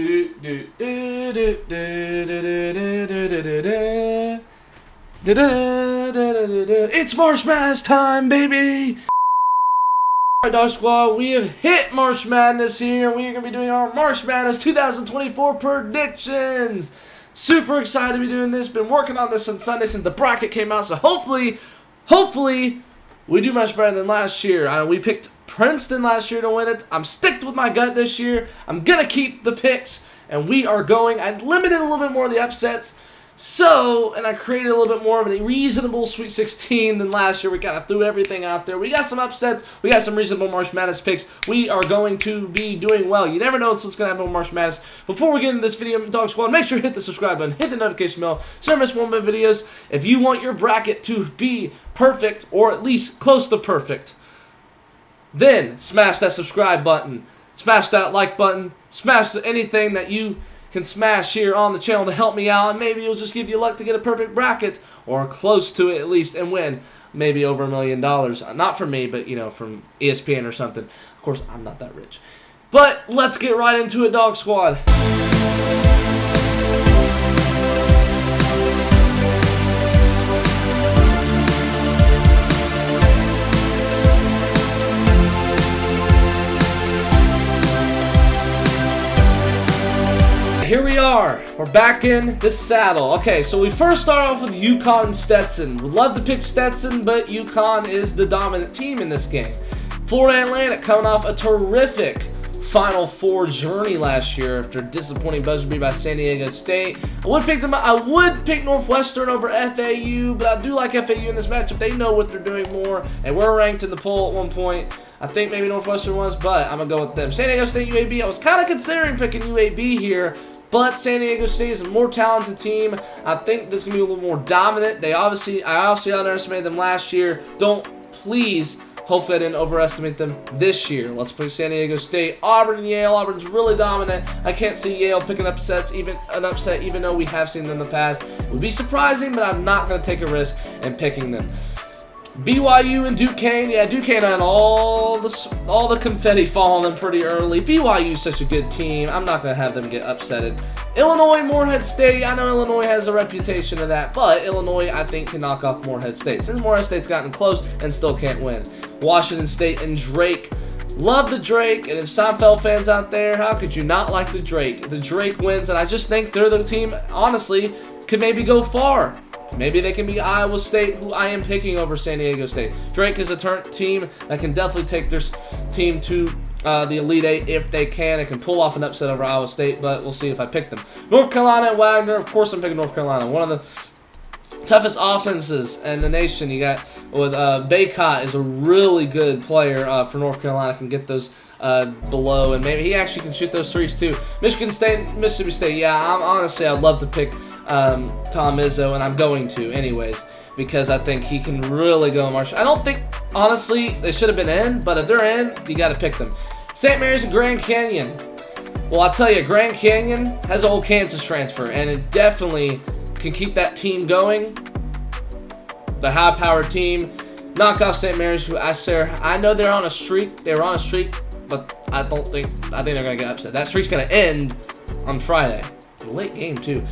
It's March Madness time, baby! Alright, Dog Squad, we have hit March Madness here. We are going to be doing our March Madness 2024 predictions. Super excited to be doing this. Been working on this since Sunday since the bracket came out. So hopefully, we do much better than last year. We picked Princeton last year to win it. I'm sticked with my gut this year. I'm going to keep the picks. And we are going. I limited a little bit more of the upsets. And I created a little bit more of a reasonable Sweet 16 than last year. We kind of threw everything out there. We got some upsets. We got some reasonable March Madness picks. We are going to be doing well. You never know what's going to happen with March Madness. Before we get into this video, Dog Squad, make sure to hit the subscribe button, hit the notification bell, so you don't miss more of my videos. If you want your bracket to be perfect, or at least close to perfect, then smash that subscribe button, smash that like button, smash anything that you can smash here on the channel to help me out, and maybe it'll just give you luck to get a perfect bracket, or close to it at least, and win maybe over $1 million. Not from me, but, you know, from ESPN or something. Of course, I'm not that rich. But let's get right into it, Dog Squad. Here we are. We're back in the saddle. Okay, so we first start off with UConn and Stetson. Would love to pick Stetson, but UConn is the dominant team in this game. Florida Atlantic coming off a terrific Final Four journey last year after a disappointing buzzer beat by San Diego State. I would pick Northwestern over FAU, but I do like FAU in this matchup. They know what they're doing more, and we're ranked in the poll at one point. I think maybe Northwestern was, but I'm going to go with them. San Diego State, UAB. I was kind of considering picking UAB here, but San Diego State is a more talented team. I think this is going to be a little more dominant. I obviously underestimated them last year. Hopefully I didn't overestimate them this year. Let's pick San Diego State. Auburn and Yale. Auburn's really dominant. I can't see Yale picking an upset even though we have seen them in the past. It would be surprising, but I'm not going to take a risk in picking them. BYU and Duquesne. Yeah, Duquesne had all the confetti fall on them pretty early. BYU is such a good team. I'm not going to have them get upsetted. Illinois, Morehead State. I know Illinois has a reputation of that, but Illinois, I think, can knock off Morehead State, since Morehead State's gotten close and still can't win. Washington State and Drake. Love the Drake, and if Seinfeld fans out there, how could you not like the Drake? The Drake wins, and I just think they're the team, honestly, could maybe go far. Maybe they can be Iowa State, who I am picking over San Diego State. Drake is a team that can definitely take their team to the Elite Eight if they can. It can pull off an upset over Iowa State, but we'll see if I pick them. North Carolina and Wagner. Of course I'm picking North Carolina. One of the toughest offenses in the nation. You got with Baycott is a really good player for North Carolina. Can get those below, and maybe he actually can shoot those threes too. Michigan State, Mississippi State. Yeah, I'd love to pick Tom Izzo, and I'm going to anyways, because I think he can really go March. I don't think, honestly, they should have been in, but if they're in, you got to pick them. St. Mary's and Grand Canyon. Well, I'll tell you, Grand Canyon has an old Kansas transfer, and it definitely can keep that team going. The high-powered team. Knock off St. Mary's, who I know they're on a streak. They were on a streak, but I think they're going to get upset. That streak's going to end on Friday. It's a late game, too.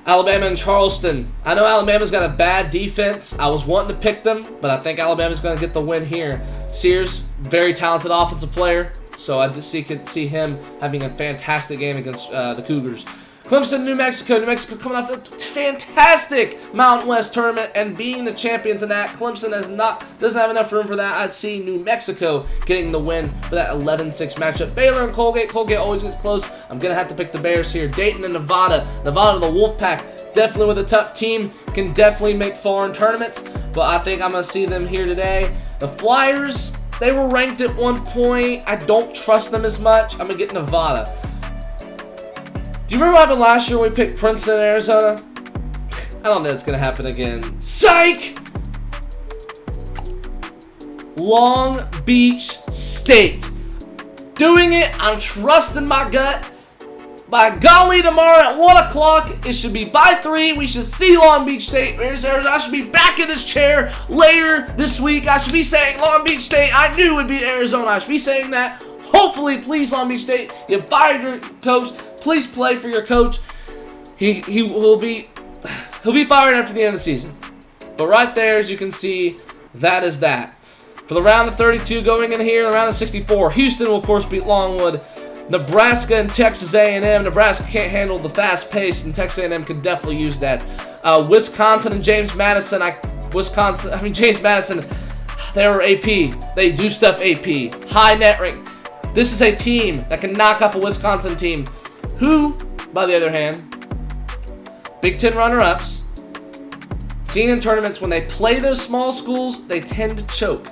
Alabama and Charleston. I know Alabama's got a bad defense. I was wanting to pick them, but I think Alabama's going to get the win here. Sears, very talented offensive player, so I just could see him having a fantastic game against the Cougars. Clemson, New Mexico. New Mexico coming off a fantastic Mountain West tournament and being the champions in that. Clemson doesn't have enough room for that. I'd see New Mexico getting the win for that 11-6 matchup. Baylor and Colgate. Colgate always gets close. I'm going to have to pick the Bears here. Dayton and Nevada. Nevada, the Wolfpack, definitely with a tough team. Can definitely make foreign tournaments, but I think I'm going to see them here today. The Flyers, they were ranked at one point. I don't trust them as much. I'm going to get Nevada. Do you remember what happened last year when we picked Princeton and Arizona? I don't think it's going to happen again. Psych! Long Beach State. Doing it. I'm trusting my gut. By golly, tomorrow at 1 o'clock, it should be by 3. We should see Long Beach State. I should be back in this chair later this week. I should be saying Long Beach State. I knew it would be Arizona. I should be saying that. Hopefully, please, Long Beach State, you fired your coach. Please play for your coach. He'll be fired after the end of the season. But right there, as you can see, that is that. For the round of 32 going in here, the round of 64, Houston will, of course, beat Longwood. Nebraska and Texas A&M. Nebraska can't handle the fast pace, and Texas A&M can definitely use that. Wisconsin and James Madison. James Madison, they are AP. They do stuff AP. High net rank. This is a team that can knock off a Wisconsin team who, by the other hand, Big Ten runner-ups, seen in tournaments, when they play those small schools, they tend to choke.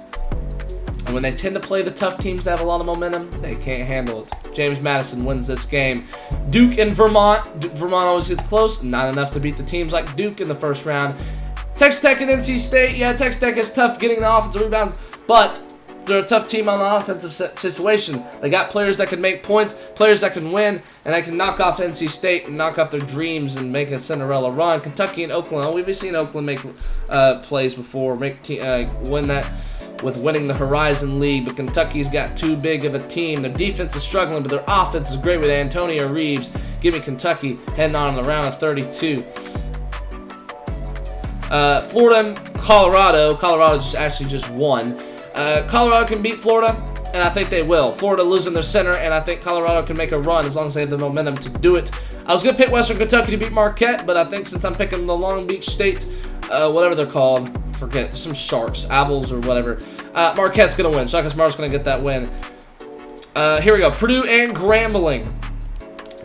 And when they tend to play the tough teams that have a lot of momentum, they can't handle it. James Madison wins this game. Duke and Vermont. Vermont always gets close. Not enough to beat the teams like Duke in the first round. Texas Tech and NC State. Yeah, Texas Tech is tough getting the offensive rebound, but they're a tough team on the offensive situation. They got players that can make points, players that can win, and they can knock off NC State and knock off their dreams and make a Cinderella run. Kentucky and Oakland. We've seen Oakland make plays before, win that with winning the Horizon League, but Kentucky's got too big of a team. Their defense is struggling, but their offense is great with Antonio Reeves. Give me Kentucky heading on in the round of 32. Florida and Colorado. Colorado just won. Colorado can beat Florida, and I think they will. Florida losing their center, and I think Colorado can make a run as long as they have the momentum to do it. I was going to pick Western Kentucky to beat Marquette, but I think since I'm picking the Long Beach State, whatever they're called, forget, some Sharks, Apples or whatever, Marquette's going to win. Shaka Smart's going to get that win. Here we go. Purdue and Grambling.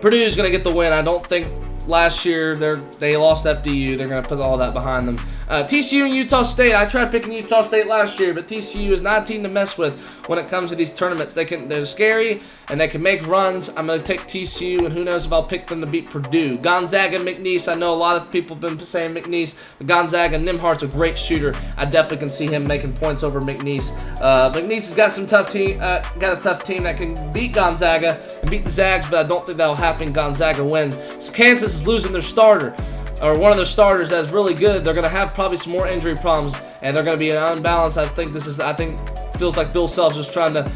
Purdue's going to get the win. I don't think last year they lost FDU. They're going to put all that behind them. TCU and Utah State. I tried picking Utah State last year, but TCU is not a team to mess with when it comes to these tournaments. They're scary and they can make runs. I'm going to take TCU, and who knows if I'll pick them to beat Purdue. Gonzaga and McNeese. I know a lot of people have been saying McNeese, but Gonzaga, Nimhart's a great shooter. I definitely can see him making points over McNeese. McNeese has got some tough team. Got a tough team that can beat Gonzaga and beat the Zags, but I don't think that'll happen. Gonzaga wins. So Kansas is losing their starter, or one of their starters that's really good. They're going to have probably some more injury problems, and they're going to be unbalanced. I think feels like Bill Self's just trying to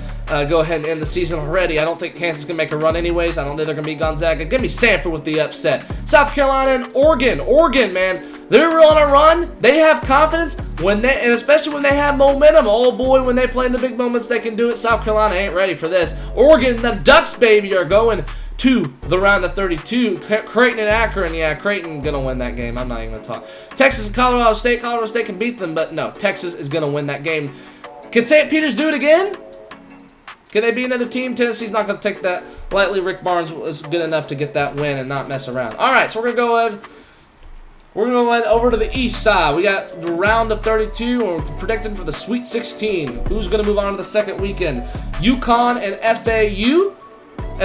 go ahead and end the season already. I don't think Kansas can make a run anyways. I don't think they're going to beat Gonzaga. Give me Sanford with the upset. South Carolina and Oregon. Oregon, man, they're on a run. They have confidence and especially when they have momentum. Oh boy, when they play in the big moments, they can do it. South Carolina ain't ready for this. Oregon, the Ducks, baby, are going to the round of 32. Creighton and Akron. Yeah, Creighton going to win that game. I'm not even going to talk. Texas and Colorado State. Colorado State can beat them, but no, Texas is going to win that game. Can St. Peter's do it again? Can they be another team? Tennessee's not going to take that lightly. Rick Barnes was good enough to get that win and not mess around. All right, so we're going to go ahead. We're going to head over to the east side. We got the round of 32, and we're predicting for the Sweet 16. Who's going to move on to the second weekend? UConn and FAU.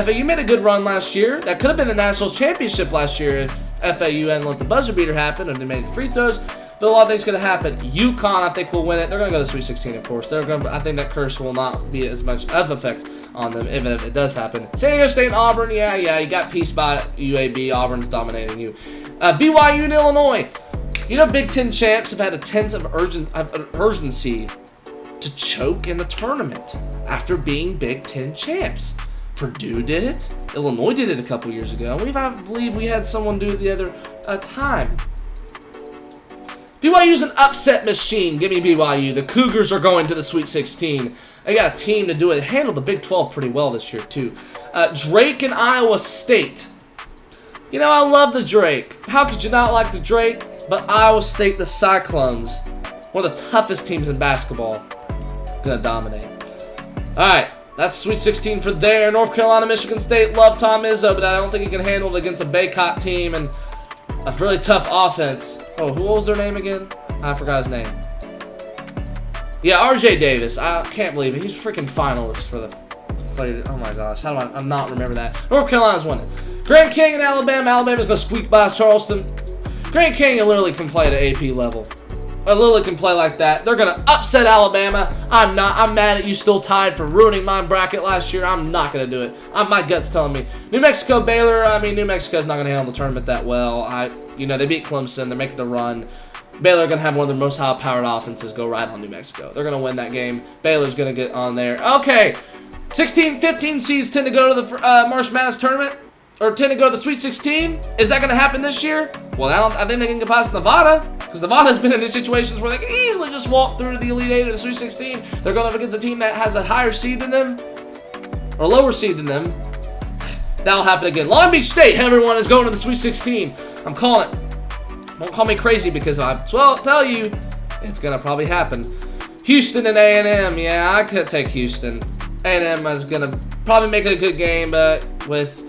FAU made a good run last year. That could have been the national championship last year if FAU hadn't let the buzzer beater happen or they made free throws. But a lot of things could have happened. UConn, I think, will win it. They're going to go to the Sweet 16, of course. I think that curse will not be as much of effect on them, even if it does happen. San Diego State and Auburn, yeah, you got pieced by UAB. Auburn's dominating you. BYU and Illinois. You know, Big Ten champs have had a sense of urgency to choke in the tournament after being Big Ten champs. Purdue did it. Illinois did it a couple years ago. I believe we had someone do it the other time. BYU's an upset machine. Give me BYU. The Cougars are going to the Sweet 16. They got a team to do it. Handled the Big 12 pretty well this year, too. Drake and Iowa State. You know, I love the Drake. How could you not like the Drake? But Iowa State, the Cyclones, one of the toughest teams in basketball, gonna dominate. All right, that's Sweet 16 for there. North Carolina, Michigan State, love Tom Izzo, but I don't think he can handle it against a Baycott team and a really tough offense. Oh, who was their name again? I forgot his name. Yeah, RJ Davis. I can't believe it. He's freaking finalist for the player. Oh my gosh, how do I not remember that? North Carolina's winning. Grand Canyon, Alabama. Alabama's gonna squeak by Charleston. Grand Canyon literally can play at an AP level. Literally can play like that. They're gonna upset Alabama. I'm mad at you still tied for ruining my bracket last year. I'm not gonna do it. My gut's telling me. New Mexico, Baylor. I mean, New Mexico's not gonna handle the tournament that well. They beat Clemson. They're making the run. Baylor gonna have one of their most high-powered offenses go right on New Mexico. They're gonna win that game. Baylor's gonna get on there. Okay, 16, 15 seeds tend to go to the March Madness tournament. or 10 to go to the Sweet 16. Is that going to happen this year? Well, I think they can get past Nevada, because Nevada's been in these situations where they can easily just walk through to the Elite 8 or the Sweet 16. They're going up against a team that has a higher seed than them, or lower seed than them. That'll happen again. Long Beach State, everyone, is going to the Sweet 16. I'm calling it. Don't call me crazy, because I'll tell you, it's going to probably happen. Houston and A&M. Yeah, I could take Houston. A&M is going to probably make a good game, but with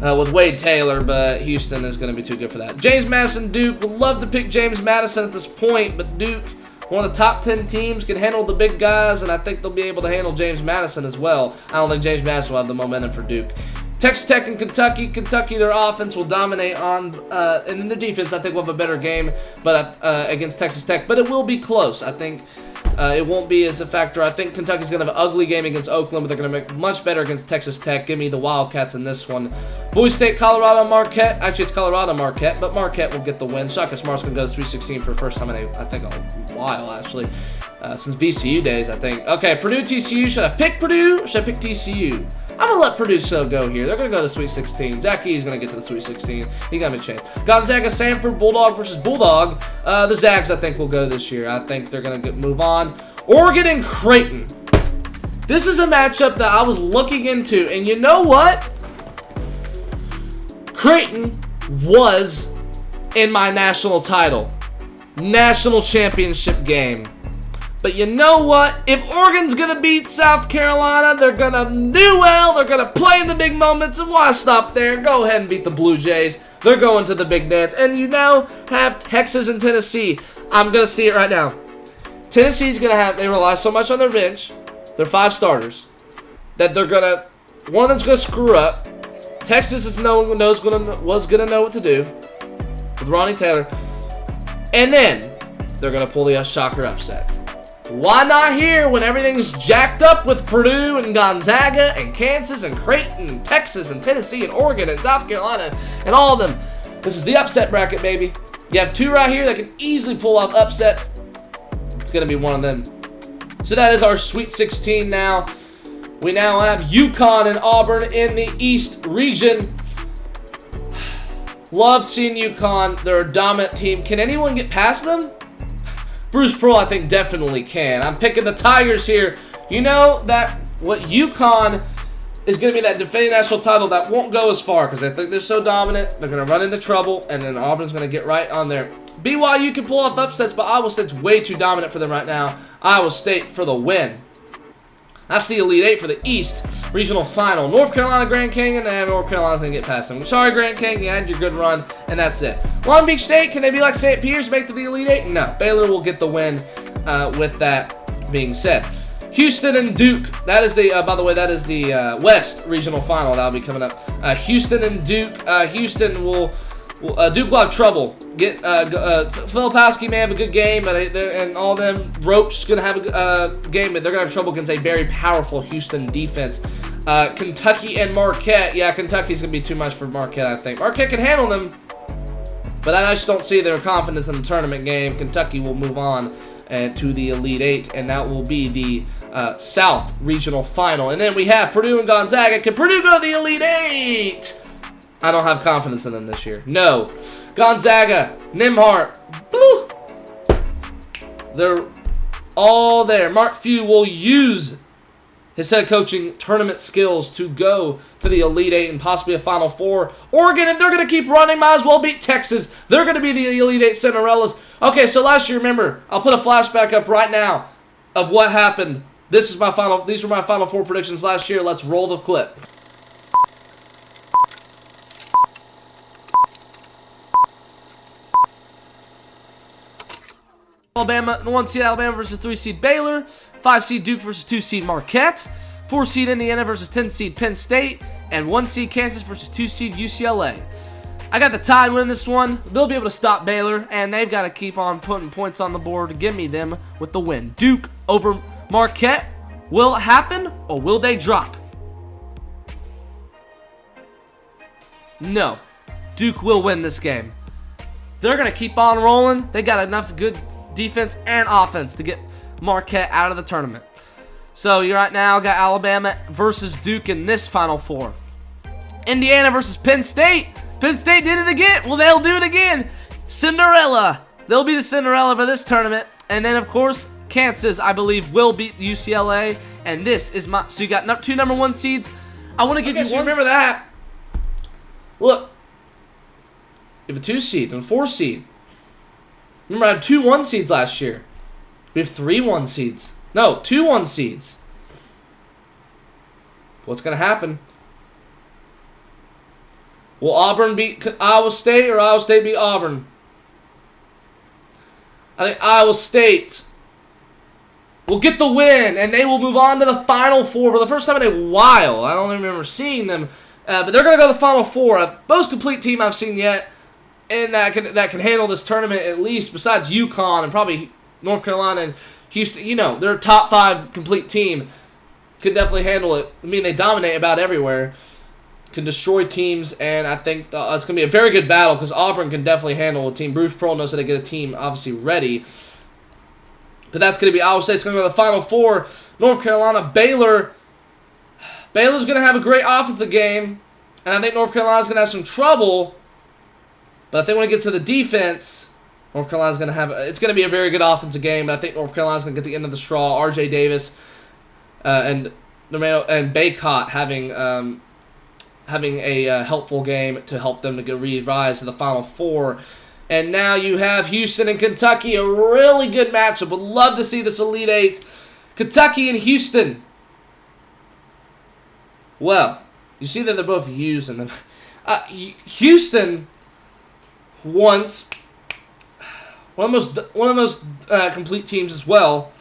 Wade Taylor, but Houston is going to be too good for that. James Madison, Duke. Would love to pick James Madison at this point, but Duke, one of the top 10 teams, can handle the big guys, and I think they'll be able to handle James Madison as well. I don't think James Madison will have the momentum for Duke. Texas Tech and Kentucky. Kentucky, their offense will dominate on, and in their defense, I think will have a better game, but against Texas Tech. But it will be close. I think it won't be as a factor. I think Kentucky's going to have an ugly game against Oakland, but they're going to make much better against Texas Tech. Give me the Wildcats in this one. Boise State, Colorado, Marquette. Actually, it's Colorado, Marquette, but Marquette will get the win. Shaka Smart's going to go to Sweet 16 for the first time in I think a while, actually. Since VCU days, I think. Okay, Purdue, TCU. Should I pick Purdue or should I pick TCU? I'm going to let Purdue still go here. They're going to go to the Sweet 16. Zach Key's going to get to the Sweet 16. He got a chance. Gonzaga, Samford, Bulldog versus Bulldog. The Zags, I think, will go this year. I think they're going to move on. Oregon and Creighton. This is a matchup that I was looking into. And you know what? Creighton was in my national championship game. But you know what? If Oregon's going to beat South Carolina, they're going to do well. They're going to play in the big moments. And why stop there? Go ahead and beat the Blue Jays. They're going to the big dance. And you now have Texas and Tennessee. I'm going to see it right now. Tennessee's going to have, they rely so much on their bench, their 5 starters, that they're going to, one of them's going to screw up. Texas is was going to know what to do with Ronnie Taylor. And then they're going to pull the shocker upset. Why not here when everything's jacked up with Purdue and Gonzaga and Kansas and Creighton and Texas and Tennessee and Oregon and South Carolina and all of them? This is the upset bracket, baby. You have 2 right here that can easily pull off upsets. It's going to be one of them. So that is our Sweet 16 now. We now have UConn and Auburn in the East region. Love seeing UConn. They're a dominant team. Can anyone get past them? Bruce Pearl, I think, definitely can. I'm picking the Tigers here. You know that what UConn is going to be that defending national title that won't go as far because they think they're so dominant. They're going to run into trouble, and then Auburn's going to get right on there. BYU can pull off upsets, but Iowa State's way too dominant for them right now. Iowa State for the win. That's the Elite 8 for the East Regional Final. North Carolina, Grand Canyon, and North Carolina's going to get past them. Sorry, Grand Canyon, you had your good run, and that's it. Long Beach State, can they be like St. Peter's, make the Elite 8? No. Baylor will get the win with that being said. Houston and Duke. That is the, by the way, that is the West Regional Final. That'll be coming up. Houston and Duke. Houston will... Duke will have trouble. Filipowski may have a good game, but and all them. Roach is going to have a game, but they're going to have trouble against a very powerful Houston defense. Kentucky and Marquette. Yeah, Kentucky's going to be too much for Marquette, I think. Marquette can handle them, but I just don't see their confidence in the tournament game. Kentucky will move on to the Elite 8, and that will be the South Regional Final. And then we have Purdue and Gonzaga. Can Purdue go to the Elite 8? I don't have confidence in them this year. No. Gonzaga, Nimhart, blue. They're all there. Mark Few will use his head coaching tournament skills to go to the Elite 8 and possibly a Final Four. Oregon, if they're going to keep running, might as well beat Texas. They're going to be the Elite 8 Cinderellas. Okay, so last year, remember, I'll put a flashback up right now of what happened. These were my Final Four predictions last year. Let's roll the clip. Alabama, 1 seed Alabama versus 3 seed Baylor, 5 seed Duke versus 2 seed Marquette, 4 seed Indiana versus 10 seed Penn State, and 1 seed Kansas versus 2 seed UCLA. I got the Tide winning this one. They'll be able to stop Baylor, and they've got to keep on putting points on the board to give me them with the win. Duke over Marquette. Will it happen, or will they drop? No. Duke will win this game. They're going to keep on rolling. They got enough good defense and offense to get Marquette out of the tournament. So you right now got Alabama versus Duke in this Final Four. Indiana versus Penn State. Penn State did it again. Well, they'll do it again. Cinderella. They'll be the Cinderella for this tournament. And then, of course, Kansas, I believe, will beat UCLA. And this is my... So you got 2 number 1 seeds. I want to give you one... remember that. Look. You have a 2 seed and a 4 seed. Remember, I had 2 1 seeds last year. We have 3 1 seeds. No, 2 1 seeds. What's going to happen? Will Auburn beat Iowa State or Iowa State beat Auburn? I think Iowa State will get the win, and they will move on to the Final Four for the first time in a while. I don't even remember seeing them, but they're going to go to the Final Four. Most complete team I've seen yet, and that can handle this tournament at least, besides UConn and probably North Carolina and Houston. You know, they're a top 5 complete team. Could definitely handle it. I mean, they dominate about everywhere. Can destroy teams, and I think it's going to be a very good battle because Auburn can definitely handle a team. Bruce Pearl knows how to get a team obviously ready. But that's going to be Iowa State's going to go to the Final Four. North Carolina, Baylor. Baylor's going to have a great offensive game, and I think North Carolina's going to have some trouble. But I think when it gets to the defense, North Carolina's going to have... It's going to be a very good offensive game, but I think North Carolina's going to get the end of the straw. R.J. Davis and Baycott having a helpful game to help them to rise to the Final Four. And now you have Houston and Kentucky, a really good matchup. Would love to see this Elite Eight. Kentucky and Houston. Well, you see that they're both used in them. Houston once one of the most complete teams as well.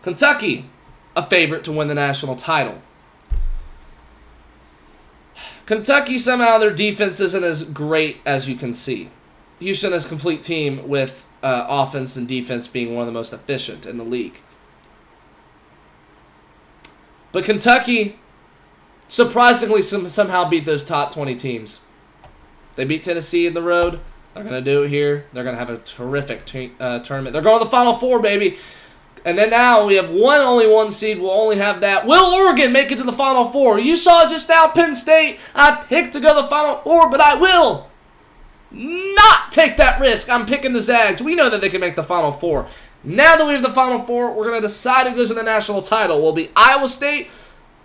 Kentucky, a favorite to win the national title. Kentucky, somehow their defense isn't as great as you can see. Houston is a complete team with offense and defense being one of the most efficient in the league. But Kentucky surprisingly somehow beat those top 20 teams. They beat Tennessee in the road. They're going to do it here. They're going to have a terrific tournament. They're going to the Final Four, baby. And then now we have only one seed. We'll only have that. Will Oregon make it to the Final Four? You saw just now Penn State. I picked to go to the Final Four, but I will not take that risk. I'm picking the Zags. We know that they can make the Final Four. Now that we have the Final Four, we're going to decide who goes to the national title. Will it be Iowa State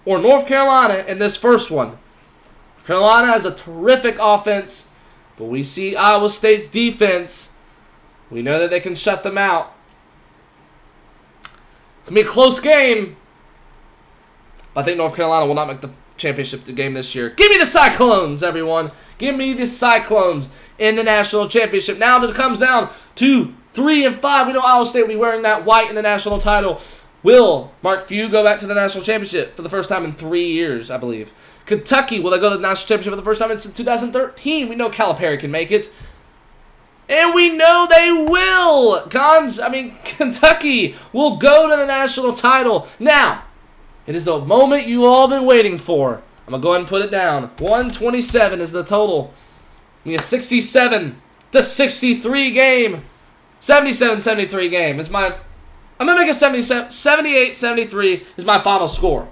or North Carolina in this first one? North Carolina has a terrific offense, but we see Iowa State's defense. We know that they can shut them out. It's going to be a close game. But I think North Carolina will not make the championship game this year. Give me the Cyclones, everyone. Give me the Cyclones in the national championship. Now that it comes down to 3 and 5, we know Iowa State will be wearing that white in the national title. Will Mark Few go back to the national championship for the first time in 3 years, I believe? Kentucky, will they go to the national championship for the first time since 2013? We know Calipari can make it. And we know they will. Kentucky will go to the national title. Now, it is the moment you all been waiting for. I'm going to go ahead and put it down. 127 is the total. I mean, a 67-63 game. 77-73 game is my... I'm going to make a 78-73 is my final score.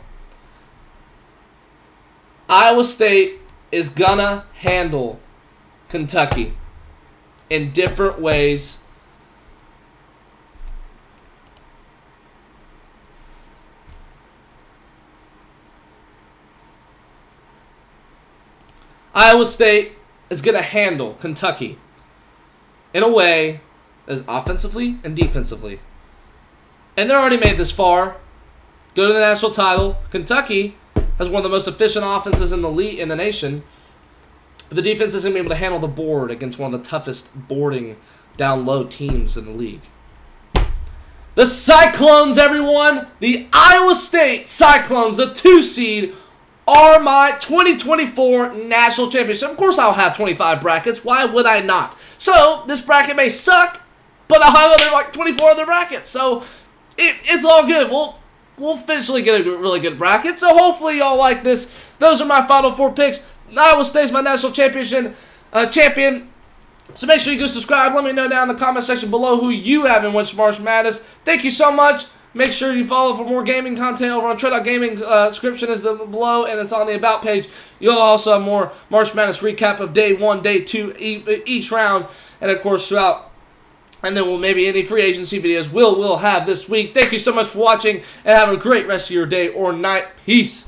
Iowa State is going to handle Kentucky in different ways. Iowa State is going to handle Kentucky in a way that is offensively and defensively. And they're already made this far. Go to the national title. Kentucky has one of the most efficient offenses in the league, in the nation. But the defense isn't going to be able to handle the board against one of the toughest boarding down low teams in the league. The Cyclones, everyone. The Iowa State Cyclones, the 2 seed, are my 2024 national championship. Of course, I'll have 25 brackets. Why would I not? So, this bracket may suck, but I'll have like 24 other brackets. So, it's all good. We'll eventually get a really good bracket. So, hopefully, y'all like this. Those are my final 4 picks. Iowa State's my national champion. So make sure you go subscribe. Let me know down in the comment section below who you have in which March Madness. Thank you so much. Make sure you follow for more gaming content over on TreyDoGaming. Description is below, and it's on the About page. You'll also have more March Madness recap of Day 1, Day 2, each round, and of course throughout. And then maybe any free agency videos we'll have this week. Thank you so much for watching, and have a great rest of your day or night. Peace.